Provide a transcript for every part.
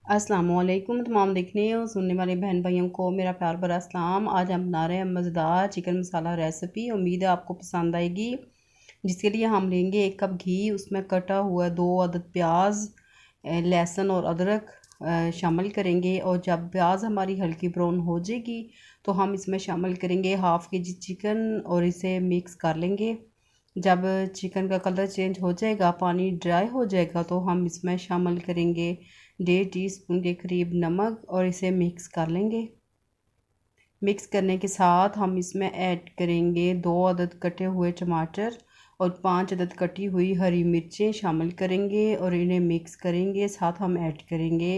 अस्सलामुअलैकुम तमाम देखने और सुनने वाले बहन भाइयों को मेरा प्यार भरा सलाम। आज हम बना रहे हैं मज़ेदार चिकन मसाला रेसिपी। उम्मीद है आपको पसंद आएगी। जिसके लिए हम लेंगे 1 कप घी, उसमें कटा हुआ 2 अदद प्याज, लहसुन और अदरक शामिल करेंगे। और जब प्याज हमारी हल्की ब्राउन हो जाएगी तो हम इसमें शामिल करेंगे हाफ़ के जी चिकन और इसे मिक्स कर लेंगे। जब चिकन का कलर चेंज हो जाएगा, पानी ड्राई हो जाएगा, तो हम इसमें शामिल करेंगे 1.5 टीस्पून के करीब नमक और इसे मिक्स कर लेंगे। मिक्स करने के साथ हम इसमें ऐड करेंगे 2 अदद कटे हुए टमाटर और 5 अदद कटी हुई हरी मिर्चें शामिल करेंगे और इन्हें मिक्स करेंगे। साथ हम ऐड करेंगे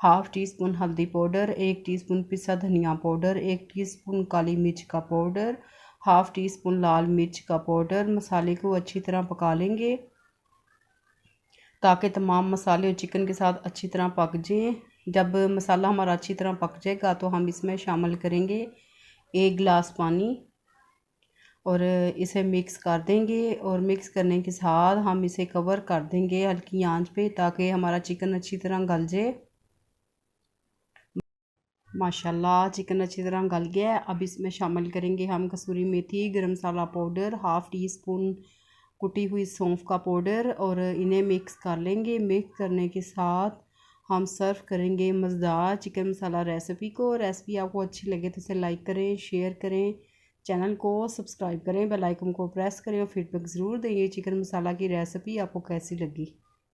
हाफ़ टी स्पून हल्दी पाउडर, 1 टीस्पून पिसा धनिया पाउडर, 1 टीस्पून काली मिर्च का पाउडर, हाफ़ टी स्पून लाल मिर्च का पाउडर। मसाले को अच्छी तरह पका लेंगे ताकि तमाम मसाले और चिकन के साथ अच्छी तरह पक जाएं। जब मसाला हमारा अच्छी तरह पक जाएगा तो हम इसमें शामिल करेंगे 1 गिलास पानी और इसे मिक्स कर देंगे। और मिक्स करने के साथ हम इसे कवर कर देंगे हल्की आंच पे ताकि हमारा चिकन अच्छी तरह गल जाए। माशाल्लाह चिकन अच्छी तरह गल गया है। अब इसमें शामिल करेंगे हम कसूरी मेथी, गरम मसाला पाउडर, हाफ़ टी स्पून कुटी हुई सौंफ का पाउडर और इन्हें मिक्स कर लेंगे। मिक्स करने के साथ हम सर्व करेंगे मज़ेदार चिकन मसाला रेसिपी को। रेसिपी आपको अच्छी लगे तो इसे लाइक करें, शेयर करें, चैनल को सब्सक्राइब करें, बेल आइकन को प्रेस करें और फीडबैक ज़रूर दें ये चिकन मसाला की रेसिपी आपको कैसी लगी।